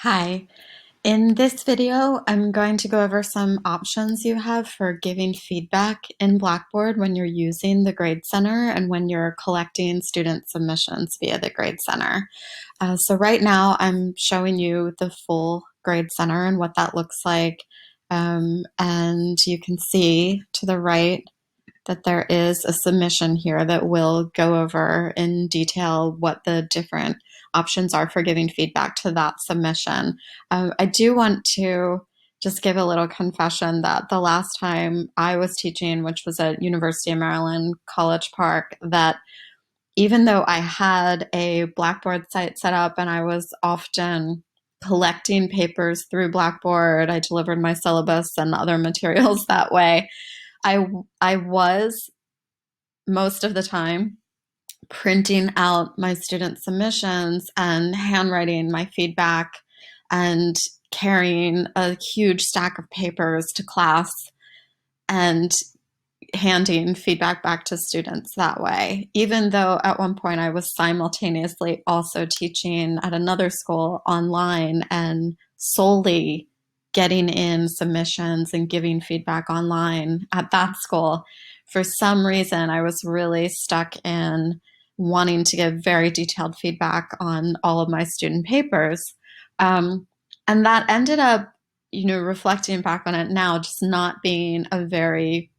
Hi. In this video, I'm going to go over some options you have for giving feedback in Blackboard when you're using the Grade Center and when you're collecting student submissions via the Grade Center. So right now, I'm showing you the full Grade Center and what that looks like. And you can see to the right that there is a submission here that will go over in detail what the different options are for giving feedback to that submission. I do want to just give a little confession that the last time I was teaching, which was at University of Maryland, College Park, that even though I had a Blackboard site set up and I was often collecting papers through Blackboard, I delivered my syllabus and other materials that way. I was most of the time printing out my student submissions and handwriting my feedback and carrying a huge stack of papers to class and handing feedback back to students that way, even though at one point I was simultaneously also teaching at another school online and solely getting in submissions and giving feedback online at that school. For some reason, I was really stuck in wanting to give very detailed feedback on all of my student papers. And that ended up, reflecting back on it now, just not being a very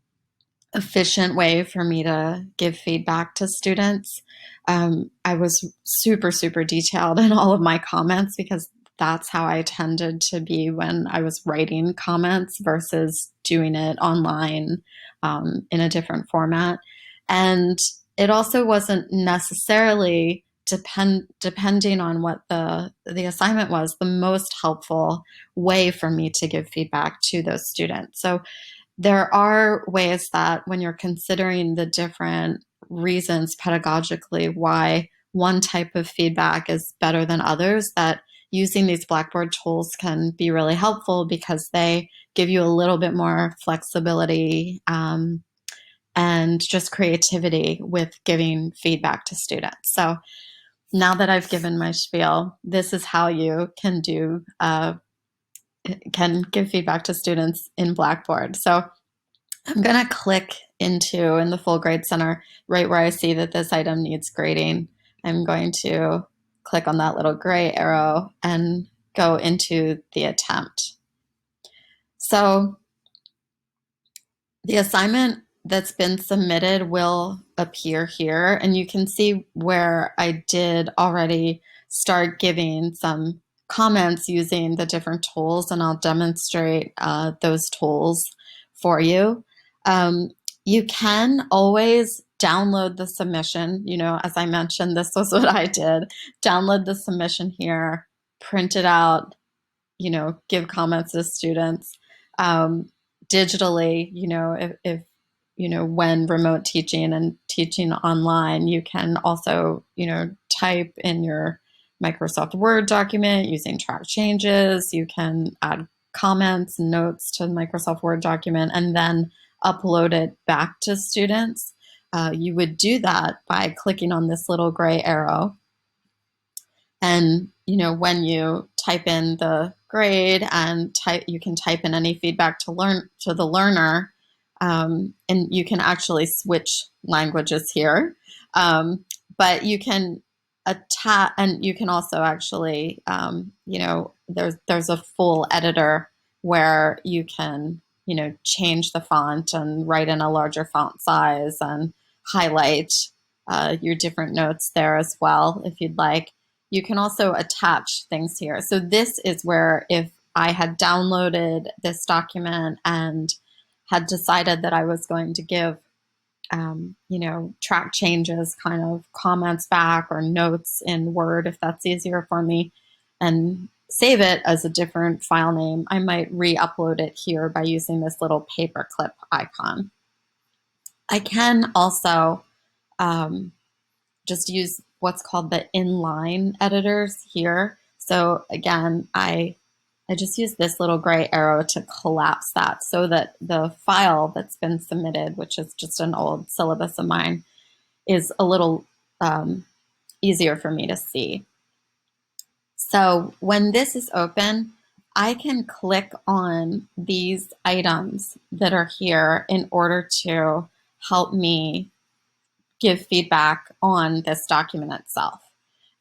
efficient way for me to give feedback to students. I was super, super detailed in all of my comments because that's how I tended to be when I was writing comments versus doing it online in a different format. And it also wasn't necessarily depending on what the assignment was, the most helpful way for me to give feedback to those students. So there are ways that when you're considering the different reasons pedagogically why one type of feedback is better than others, that using these Blackboard tools can be really helpful because they give you a little bit more flexibility and just creativity with giving feedback to students. So now that I've given my spiel, this is how you can can give feedback to students in Blackboard. So I'm going to click into in the full grade center right where I see that this item needs grading. I'm going to click on that little gray arrow and go into the attempt. So the assignment that's been submitted will appear here, and you can see where I did already start giving some comments using the different tools, and I'll demonstrate those tools for you. You can always download the submission. As I mentioned, this was what I did. Download the submission here, print it out, give comments to students. Digitally, if when remote teaching and teaching online, you can also, type in your Microsoft Word document using track changes. You can add comments, notes to the Microsoft Word document, and then upload it back to students. You would do that by clicking on this little gray arrow. And, when you type in the grade and you can type in any feedback to the learner, and you can actually switch languages here. But you can attach, and you can also actually, there's a full editor where you can, change the font and write in a larger font size and highlight your different notes there as well, if you'd like. You can also attach things here. So this is where if I had downloaded this document and had decided that I was going to give, track changes, kind of comments back or notes in Word, if that's easier for me, and save it as a different file name, I might re-upload it here by using this little paperclip icon. I can also just use what's called the inline editors here. So again, I just use this little gray arrow to collapse that so that the file that's been submitted, which is just an old syllabus of mine, is a little easier for me to see. So when this is open, I can click on these items that are here in order to help me give feedback on this document itself.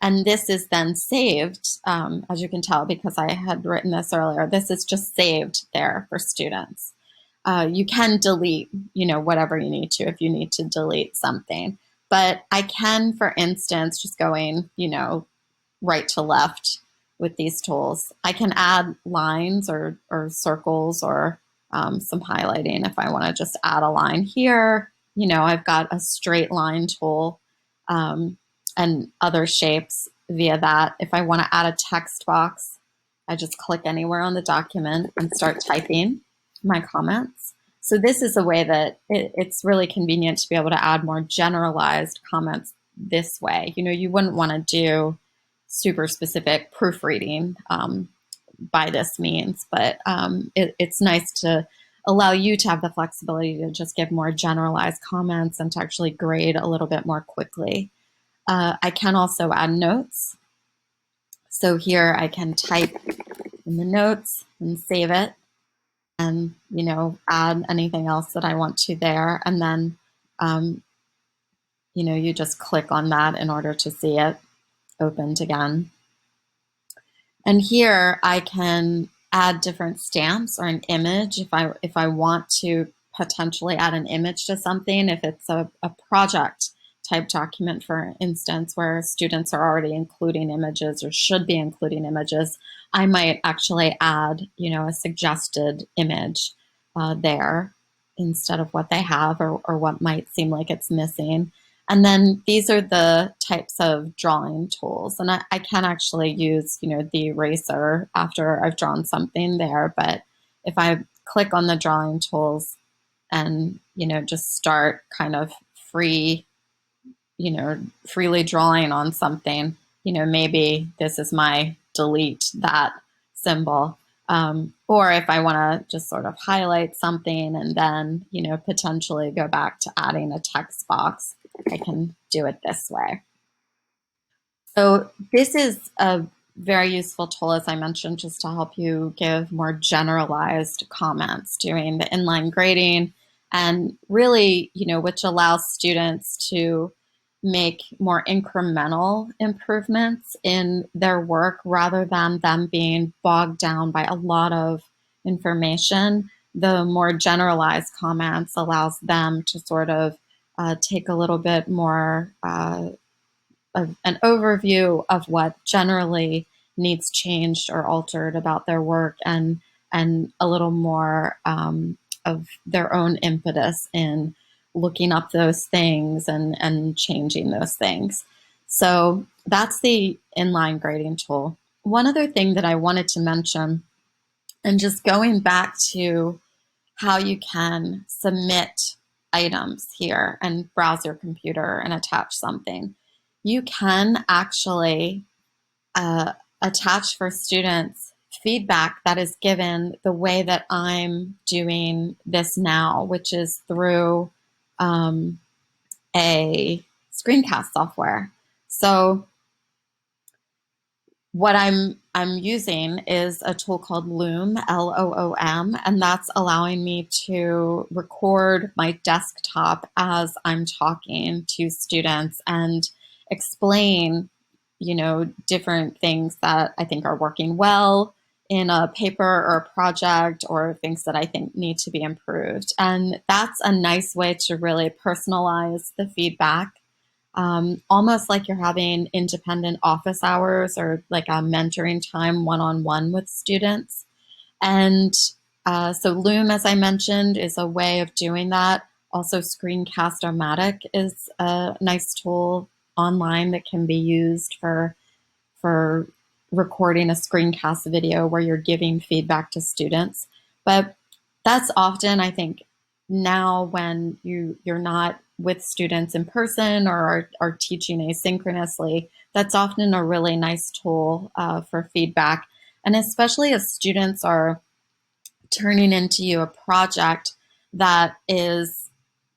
And this is then saved, as you can tell, because I had written this earlier, this is just saved there for students. You can delete, whatever you need to if you need to delete something. But I can, for instance, just going, right to left with these tools, I can add lines or circles or some highlighting if I want to just add a line here. I've got a straight line tool and other shapes via that. If I want to add a text box, I just click anywhere on the document and start typing my comments. So this is a way that it's really convenient to be able to add more generalized comments this way. You wouldn't want to do super specific proofreading by this means, but it's nice to allow you to have the flexibility to just give more generalized comments and to actually grade a little bit more quickly. I can also add notes. So here I can type in the notes and save it and, add anything else that I want to there. And then, you just click on that in order to see it opened again. And here I can add different stamps or an image if I want to potentially add an image to something, if it's a project type document, for instance, where students are already including images or should be including images, I might actually add, a suggested image there instead of what they have or what might seem like it's missing. And then these are the types of drawing tools. And I can actually use, the eraser after I've drawn something there. But if I click on the drawing tools and, just start kind of freely drawing on something, maybe this is my delete that symbol. Or if I want to just sort of highlight something and then, potentially go back to adding a text box, I can do it this way. So this is a very useful tool, as I mentioned, just to help you give more generalized comments doing the inline grading and really, which allows students to make more incremental improvements in their work rather than them being bogged down by a lot of information. The more generalized comments allows them to sort of take a little bit more of an overview of what generally needs changed or altered about their work and a little more of their own impetus in looking up those things and changing those things. So that's the inline grading tool. One other thing that I wanted to mention, and just going back to how you can submit items here and browse your computer and attach something. You can actually attach for students feedback that is given the way that I'm doing this now, which is through a screencast software. So what I'm using is a tool called Loom, Loom, and that's allowing me to record my desktop as I'm talking to students and explain, different things that I think are working well in a paper or a project or things that I think need to be improved. And that's a nice way to really personalize the feedback. Almost like you're having independent office hours or like a mentoring time one-on-one with students. And so Loom, as I mentioned, is a way of doing that. Also, Screencast-O-Matic is a nice tool online that can be used for recording a screencast video where you're giving feedback to students. But that's often, I think, now when you're not with students in person or are teaching asynchronously, that's often a really nice tool for feedback. And especially as students are turning into you a project that is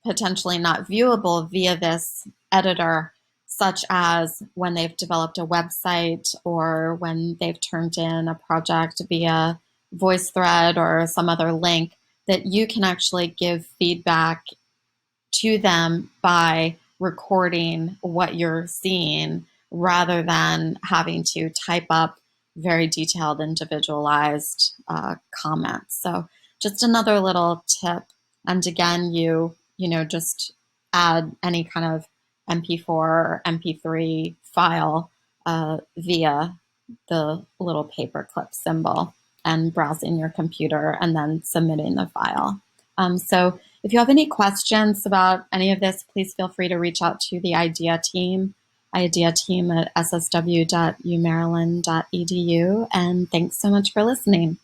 potentially not viewable via this editor. such as when they've developed a website or when they've turned in a project via VoiceThread or some other link, that you can actually give feedback to them by recording what you're seeing rather than having to type up very detailed, individualized comments. So just another little tip. And again, just add any kind of MP4 or MP3 file via the little paperclip symbol and browsing your computer and then submitting the file. So if you have any questions about any of this, please feel free to reach out to the IDEA team at ssw.umaryland.edu. And thanks so much for listening.